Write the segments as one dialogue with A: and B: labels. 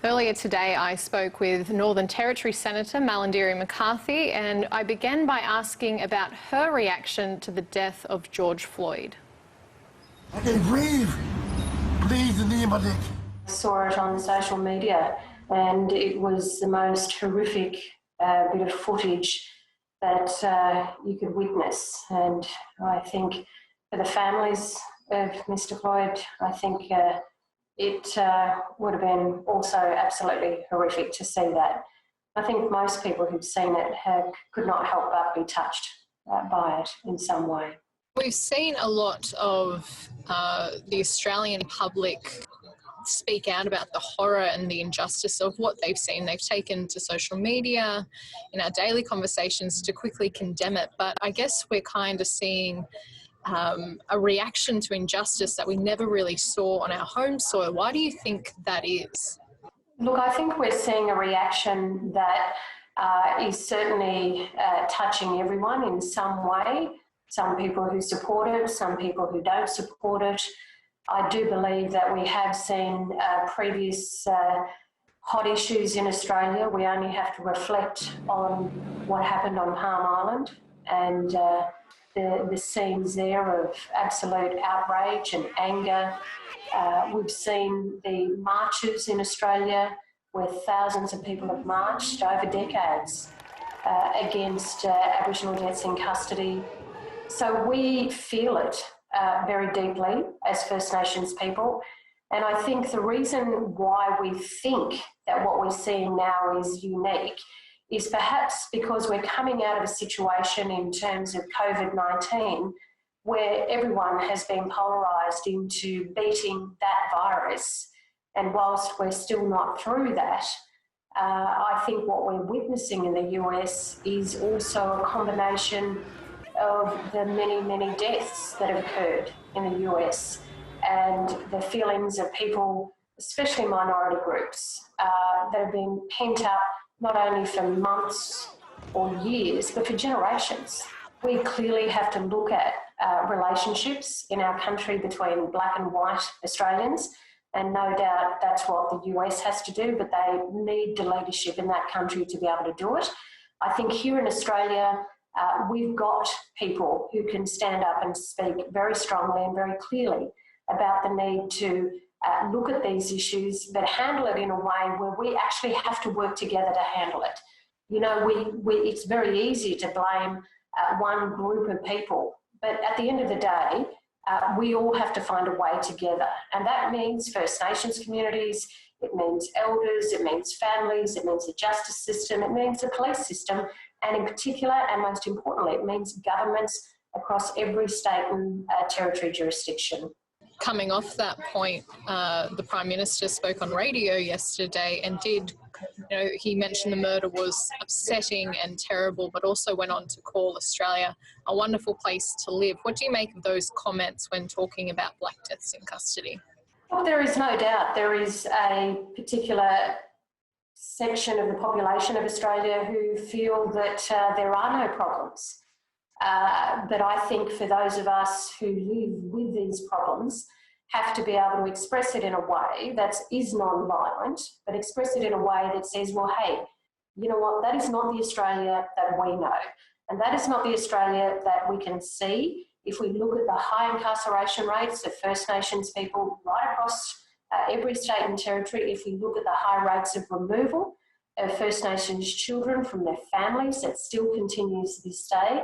A: Earlier today, I spoke with Northern Territory Senator Malarndirri McCarthy, and I began by asking about her reaction to the death of George Floyd.
B: I can breathe in the name.
C: I saw it on social media, and it was the most horrific bit of footage that you could witness. And I think for the families of Mr. Floyd, I think it would have been also absolutely horrific to see that. I think most people who've seen it could not help but be touched by it in some way.
A: We've seen a lot of the Australian public speak out about the horror and the injustice of what they've seen. They've taken to social media, in our daily conversations, to quickly condemn it. But I guess we're kind of seeing a reaction to injustice that we never really saw on our home soil. Why do you think that is?
C: Look, I think we're seeing a reaction that is certainly touching everyone in some way. Some people who support it, some people who don't support it. I do believe that we have seen previous hot issues in Australia. We only have to reflect on what happened on Palm Island and the scenes there of absolute outrage and anger. We've seen the marches in Australia where thousands of people have marched over decades against Aboriginal deaths in custody. So we feel it very deeply as First Nations people. And I think the reason why we think that what we're seeing now is unique is perhaps because we're coming out of a situation in terms of COVID-19 where everyone has been polarised into beating that virus. And whilst we're still not through that, I think what we're witnessing in the US is also a combination of the many, many deaths that have occurred in the US and the feelings of people, especially minority groups, that have been pent up not only for months or years, but for generations. We clearly have to look at relationships in our country between black and white Australians, and no doubt that's what the US has to do, but they need the leadership in that country to be able to do it. I think here in Australia, we've got people who can stand up and speak very strongly and very clearly about the need to look at these issues, but handle it in a way where we actually have to work together to handle it. You know, it's very easy to blame one group of people, but at the end of the day, we all have to find a way together. And that means First Nations communities, it means elders, it means families, it means the justice system, it means the police system, and in particular, and most importantly, it means governments across every state and territory jurisdiction.
A: Coming off that point, the Prime Minister spoke on radio yesterday and he mentioned the murder was upsetting and terrible, but also went on to call Australia a wonderful place to live. What do you make of those comments when talking about black deaths in custody?
C: Well, there is no doubt there is a particular section of the population of Australia who feel that there are no problems. But I think for those of us who live with these problems have to be able to express it in a way that is non-violent, but express it in a way that says, well, hey, you know what, that is not the Australia that we know. And that is not the Australia that we can see if we look at the high incarceration rates of First Nations people right across every state and territory, if we look at the high rates of removal of First Nations children from their families, that still continues to this day.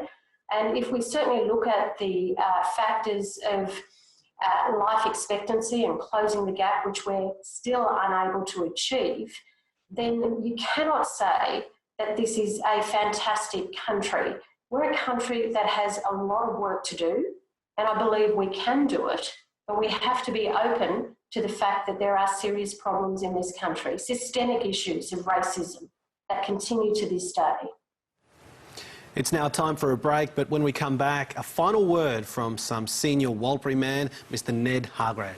C: And if we certainly look at the factors of life expectancy and closing the gap, which we're still unable to achieve, then you cannot say that this is a fantastic country. We're a country that has a lot of work to do, and I believe we can do it, but we have to be open to the fact that there are serious problems in this country, systemic issues of racism that continue to this day.
D: It's now time for a break, but when we come back, a final word from some senior Warlpiri man, Mr. Ned Hargraves.